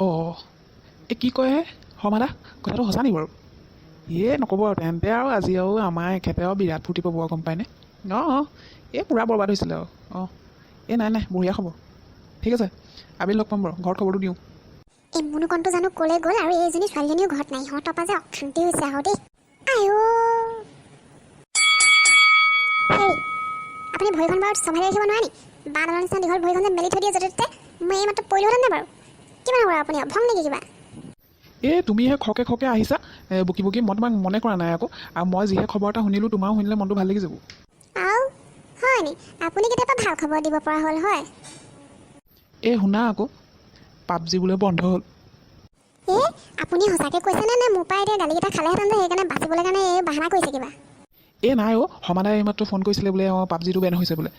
অঁ এই কি কয় হে সমাদা কথাটো সঁচা নি বাৰু নক'ব আৰু তেন্তে আৰু আজি আৰু আমাৰ এখেতে আৰু বিৰাট ফূৰ্তি পাব গম পায়নে অঁ এই পূৰা বৰবাদ হৈছিলে আৰু নাই বঢ়িয়া খবৰ ঠিক আছে আবেলি লগ পাম বাৰু ঘৰত খবৰটো দিওঁ এই মুনুকণটো জানো ক'লে গ'ল আৰু এইজনী ছোৱালীজনীও ঘৰত নাই সিহঁতৰ পৰা যে অশান্তি হৈছে আৰু দেই আইঅ হেই আপুনি ভৰিখন বাৰু চম্ভালি ৰাখিব নোৱাৰে নি বাঁহডালৰ নিচিনা দীঘল ভৰিখন যে মেলি থৈ দিয়ে য'তে ত'তে মই এই মাত্ৰ পৰিলোহেঁতেন নে বাৰু কিমান হ'ব আপুনি ভং নেকি কিবা তুমিহে খকে আহিছা বকি বকি মই তোমাক মনে কৰা নাই আকৌ আৰু মই যিহে খবৰ এটা শুনিলোঁ তোমাৰো শুনিলে মনটো ভাল লাগি যাব আও হয় নি আপুনি কেতিয়াবা ভাল খবৰ দিব পৰা হ'ল হয় শুনা আকৌ পাবজি বোলে বন্ধ হ'ল আপুনি সঁচাকৈ কৈছেনে নে মোৰ পৰা এতিয়া গালিকেইটা খালেহেঁতেন যে সেইকাৰণে বাচিবলৈ কাৰণে এই বাহানা কৰিছে কিবা নাই সমাদাই এইমাত্ৰ ফোন কৰিছিলে বোলে পাবজিটো বেন হৈছে বোলে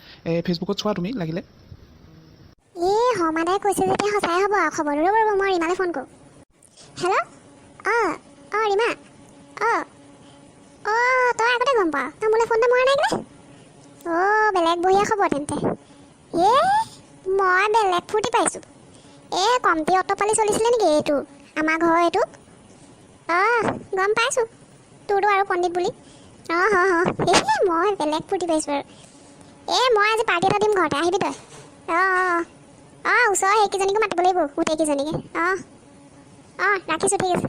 ফেচবুকত চোৱা তুমি লাগিলে সমাদাই কৈছে যেতিয়া সঁচাই হ'ব আৰু খবৰটো ৰ'ব মই ৰীমালৈ ফোন কৰোঁ হেল্ল' ৰীমা তই আগতে গম পাৱ তই মোলৈ ফোন এটা মৰা নাই কেলে বেলেগ বঢ়িয়া খবৰ তেন্তে মই বেলেগ ফূৰ্তি পাইছোঁ কমটি অট পালি চলিছিলে নেকি এইটো আমাৰ ঘৰৰ এইটো গম পাইছোঁ তোৰতো আৰু পণ্ডিত বুলি মই বেলেগ ফূৰ্তি পাইছোঁ আৰু মই আজি পাৰ্টি এটা দিম ঘৰতে আহিবি তই ওচৰৰ সেইকেইজনীকো মাতিব লাগিব গোটেইকেইজনীকে ৰাখিছোঁ ঠিক আছে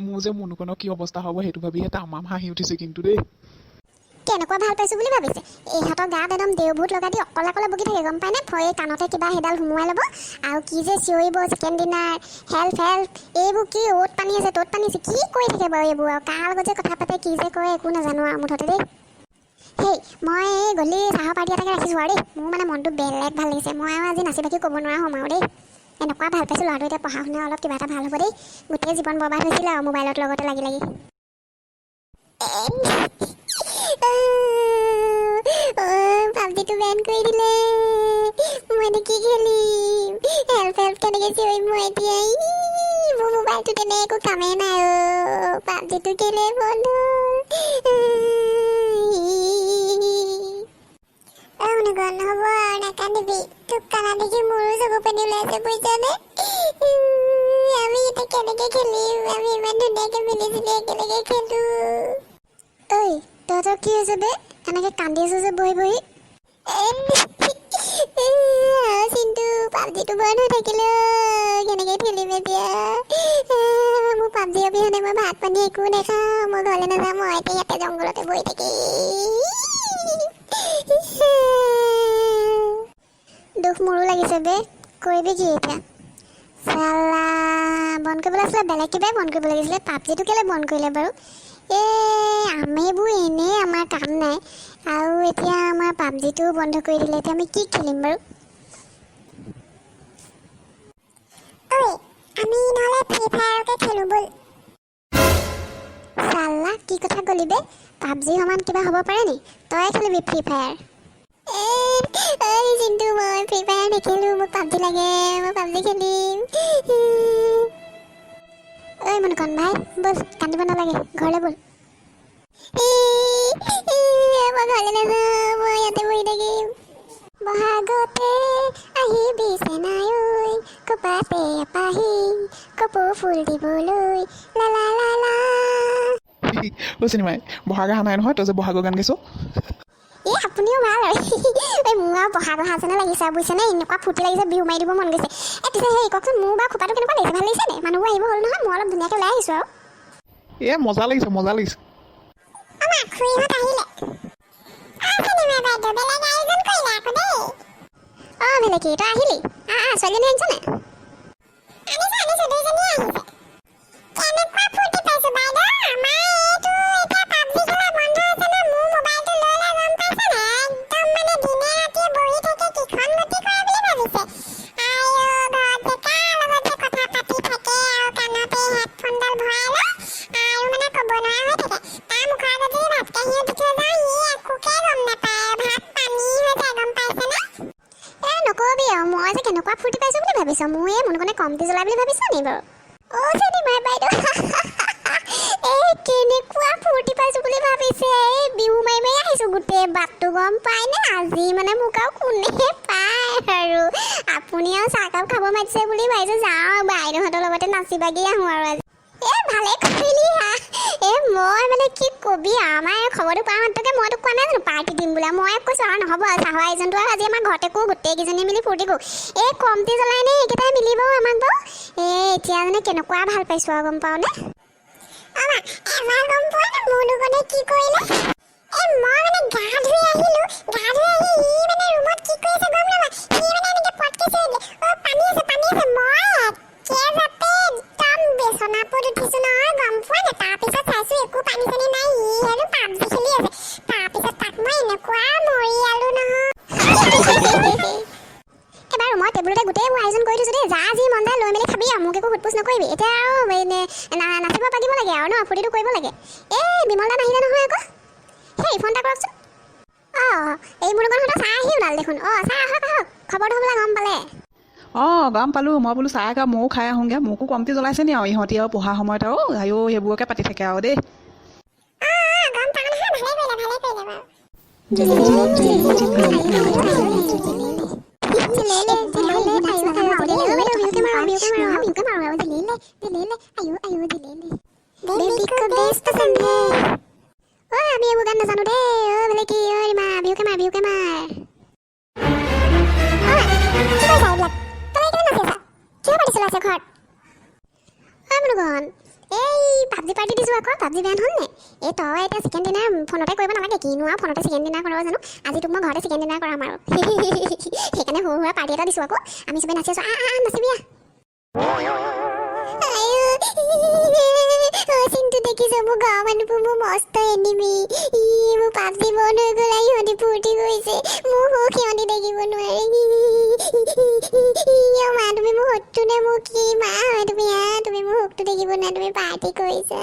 মোৰ যে মনুকণৰ কি অৱস্থা হ'ব সেইটো ভাবিহে তামাম হাঁহি উঠিছে কিন্তু দেই কেনেকুৱা ভাল পাইছোঁ বুলি ভাবিছে ইহঁতৰ গাত একদম দেওভূত লগাই দি অকলে বকি থাকে গম পায়নে ভয়ে কাণতে কিবা সেইডাল সোমোৱাই ল'ব আৰু কি যে চিঞৰিব ছেকেণ্ড ডিনাৰ হেল্প এইবোৰ কি অ'ত পানী আছে ত'ত পানী আছে কি কৰি থাকে বাৰু এইবোৰ আৰু কাৰ লগত যে কথা পাতে কি যে কয় একো নাজানো আৰু মুঠতে দেই মই এই গলি চাহৰ পাৰ্টি এটাকে ৰাখিছোঁ আৰু দেই মোৰ মানে মনটো বেলেগ ভাল লাগিছে মই আৰু আজি নাচি বাকি ক'ব নোৱাৰা হ'ম আৰু দেই এনেকুৱা ভাল পাইছোঁ ল'ৰাটো এতিয়া পঢ়া শুনা অলপ কিবা এটা ভাল হ'ব দেই গোটেই জীৱন বৰবাদ হৈছিলে আৰু মোবাইলত লগতে লাগি পাবজিটো বেন কৰি দিলে মই এতিয়া কি খেলিম হেল্প কেনেকৈ চিঞৰিম মই এতিয়া মোৰ মোবাইলটো তেনে একো কামেই নাই পাবজিটো কেলে বন্ধ নহ'ব আৰু নাকান্দিবি তোক কানা দেখি মোৰো চকু পানী ওলাইছে বুজিছানে আমি এতিয়া কেনেকৈ খেলিম আমি ইমান ধুনীয়াকৈ মিলিজুলি একেলগে খেলোঁ তহঁতৰ কি হৈছে বে এনেকৈ কান্দি আছোঁ যে বহি চিন্তু পাবজিটো বন্ধ হৈ থাকিলে কেনেকৈ খেলিম এতিয়া মোৰ পাবজি অবিহনে মই ভাত পানী একো নাখাওঁ মই ঘৰলৈ নাযাওঁ মই এতিয়া ইয়াতে জংঘলতে বহি থাকিম দুখ মোৰো লাগিছে বে কৰিবি কি এতিয়া চালা বন্ধ কৰিবলৈ আছিলে বেলেগ কিবাই বন্ধ কৰিব লাগিছিলে পাবজিটো কেলৈ বন্ধ কৰিলে বাৰু আমিবোৰ এনেই আমাৰ কাম নাই আৰু এতিয়া আমাৰ পাবজিটোও বন্ধ কৰি দিলে এতিয়া আমি কি খেলিম বাৰু আমি নহ'লে ফ্ৰী ফায়াৰকে খেলোঁ ব'ল চালা কি কথা ক'লি বে পাবজি সমান কিবা হ'ব পাৰে নি তই খেলিবি ফ্ৰী ফায়াৰ চিন্তু মই ফ্ৰী ফায়াৰ নেখেলোঁ মোক পাবজি লাগে মই পাবজি খেলিম মুনুকণ ভাই ব'ল কান্দিব নালাগে ঘৰলৈ ব'ল মই ঘৰলৈ নাযাওঁ মই ইয়াতে বহি থাকিম বহাগতে আহিবি চেনাই ঐ কোপাতে এপাহি কপৌ ফুল দিবলৈ লালা লালা চিনেমাই বহাগ অহা নাই নহয় তই যে বহাগৰ গান গাইছ আপুনিও ভাল আৰু মোৰ আৰু বহাগ অহা যেনে লাগিছে বুজিছেনে এনেকুৱা ফূৰ্তি লাগিছে বিহু মাৰি দিব মন গৈছে পিছে কওকচোন মোৰ বাৰু খোপাটো কেনেকুৱা লাগিছে ভাল লাগিছে নে মানুহবোৰ আহিব হ'ল নহয় মই অলপ ধুনীয়াকৈ ওলাই আহিছোঁ আৰু মজা লাগিছে আমাৰ খুৰীহঁত আহিলে ভেলেকি তই আহিলি ছোৱালীজনী আনিছ নে মই যে কেনেকুৱা ফূৰ্তি পাইছোঁ বুলি ভাবিছ মই মুনুকণে কমটি জ্বলাই বুলি ভাবিছ নি বাৰু চিনেমাই বাইদেউ কেনেকুৱা ফূৰ্তি পাইছোঁ বুলি ভাবিছে এই বিহু মাৰি মাৰি আহিছোঁ গোটেই বাটটো গম পায়নে আজি মানে মোক আৰু কোনে পায় আৰু আপুনি আৰু চাহকাপ খাব মাতিছে বুলি ভাবিছোঁ যাওঁ বাইদেউহঁতৰ লগতে নাচি বাগি আহোঁ আৰু আজি ভালে কৰিলি হা মই মানে কি কবি আমাৰ খবৰটো পোৱা মাত্ৰকে মইতো কোৱা নাই জানো পাৰ্টি দিম বোলে মই কৈছোঁ আৰু নহ'ব চাহৰ আয়োজনটো আৰু আজি আমাৰ ঘৰতে কৰোঁ গোটেইকেইজনীয়ে মিলি ফূৰ্তি কৰোঁ কমটি জ্বলাই নে এইকেইটাই মিলিব আমাক বাৰু এতিয়া মানে কেনেকুৱা ভাল পাইছোঁ আৰু গম পাওঁনে এবাৰ গম পোৱা নে মোৰ দুজনে কি কৰিলে মই মানে গা ধুই আহিলোঁ গা ধুই আহি ই মানে ৰুমত কি কৰি আছে গম নাপাওঁ ই মানে এনেকৈ পটকৈ চিঞৰি দিলে পানী আছে মই একেবাৰে একদম বিচনাত উঠিছোঁ নহয় গম পোৱা নে তাৰপিছত চাইছোঁ একো পানী চানী নাই ই আৰু পাবজি খেলি আছে তাৰপিছত তাক মই এনেকুৱা মৰিয়ালোঁ নহয় এবাৰ মই টেবুলতে গোটেইবোৰ আয়োজন কৰি থৈছোঁ দেই যা যি মন যায় লৈ মেলি খাবি আৰু মোক একো সোধপোছ নকৰিবি এতিয়া আৰু নাচিব পাৰিব লাগে আৰু ন ফূৰ্তিটো কৰিব লাগে বিমল দা নাহিলে নহয় আকৌ সেই ফোন এটা কৰকচোন এই মোৰ লগত চাহ আহি ওলাল দেখোন চাহ আহক খবৰটো হ'বলা গম পালে গম পালোঁ মই বোলো চাহ একাপ ময়ো খাই আহোঁগৈ মোকো কমটি জ্বলাইছে নি আৰু ইহঁতি আৰু পঢ়া সময়ত আৰু সেইবোৰকে পাতি থাকে আৰু দেই গম পাওঁ নহয় ভালে কৰিলে বাৰু আমি এইবোৰ গান নাজানো দেই বোলে কি মা বিহুকে মাৰ পাবজি পাৰ্টি দিছোঁ আকৌ পাবজি বেয়া হ'ল নে তই এতিয়া চিকেন ডিনাৰ ফোনতে কৰিব নালাগে কিনো আৰু ফোনতে চিকেন ডিনাৰ কৰিব জানো আজি তোক মই ঘৰতে চিকেন ডিনাৰ কৰাম আৰু সেইকাৰণে সৰু সুৰা পাৰ্টি এটা দিছোঁ আকৌ আমি চবেই নাচি আছোঁ নাচিবি চিন্তু দেখিছোঁ মোৰ গাঁৱৰ মানুহবোৰ মোৰ মস্ত এনিমি মোৰ পাবজি বন্ধ হৈ গ'ল সিহঁতি ফূৰ্তি কৰিছে মোৰ সিহঁতি দেখিব নোৱাৰে মা তুমি মোৰ শত্ৰু নে মোৰ কি মা হয় তুমি মোৰ শত্ৰু দেখিব নোৱাৰে তুমি পাৰ্টি কৰিছা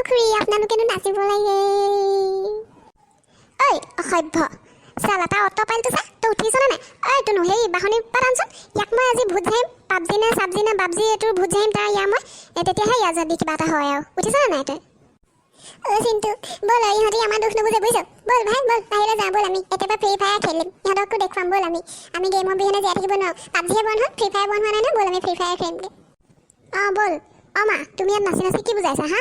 খুৰী আপোনালোকেনো নাচিব লাগে অসভ্য চাল এটা অট পাইলটো চা তই উঠিছনে নাই তোনো সেই বাহনী পাত আনচোন ইয়াক মই আজি ভোট যাম পাবজি নে চাবজি নে বাবজি এইটোৰ ভোট যাম তাৰ ইয়াৰ মই তেতিয়াহে ইয়াৰ যদি কিবা এটা হয় আৰু উঠিছনে নাই তই চিন্তু ব'ল ইহঁতি আমাৰ দুখ নুবুজে বুজিছ ব'ল ভাই ব'ল বাহিৰলৈ যাওঁ ব'ল আমি একেবাৰে ফ্ৰী ফায়াৰ খেলিম ইহঁতকো দেখুৱাম ব'ল আমি গেমৰ বিহনে জীয়াই থাকিব নোৱাৰোঁ পাবজিহে বন্ধ হ'ল ফ্ৰী ফায়াৰ বন্ধ হোৱা নাই ন ব'ল আমি ফ্ৰী ফায়াৰ খেলিমগৈ ব'ল মা তুমি ইয়াত নাচি নাচি কি বুজাইছা হা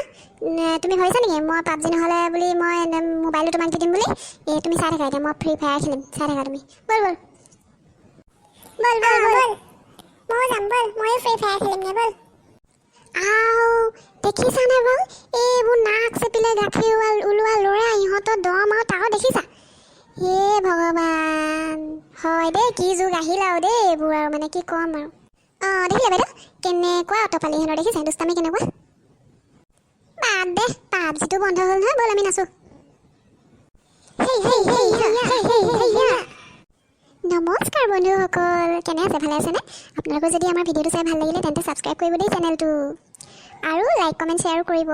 তুমি ভাবিছা নেকি মই পাবজি নহ'লে বুলি মই মোবাইলটো তোমাক দি দিম বুলি তুমি চাই থাকা এতিয়া মই ফ্ৰী ফায়াৰ খেলিম চাই থাকা তুমি ব'ল ময়ো যাম ব'ল ময়ো ফ্ৰী ফায়াৰ খেলিমগৈ ব'ল দেখিছানে ব'ল এইবোৰ নাক চেপিলে গাখীৰ ওলোৱা ল'ৰা ইহঁতৰ দম আৰু তাও দেখিছা ভগৱান হয় দেই কি যুগ আহিল আৰু দেই এইবোৰ আৰু মানে কি ক'ম আৰু দেখিলে বাইদেউ কেনেকুৱা অটপালি সিহঁতৰ দেখিছা দুষ্টামি কেনেকুৱা বাদ দে পাবজিটো বন্ধ হ'ল নহয় ব'ল আমি নাচোঁ নমস্কাৰ বন্ধুসকল কেনে আছে ভালে আছেনে আপোনালোকৰ যদি আমাৰ ভিডিঅ'টো চাই ভাল লাগিলে তেন্তে ছাবস্ক্ৰাইব কৰিব দেই চেনেলটো আৰু লাইক কমেণ্ট শ্বেয়াৰো কৰিব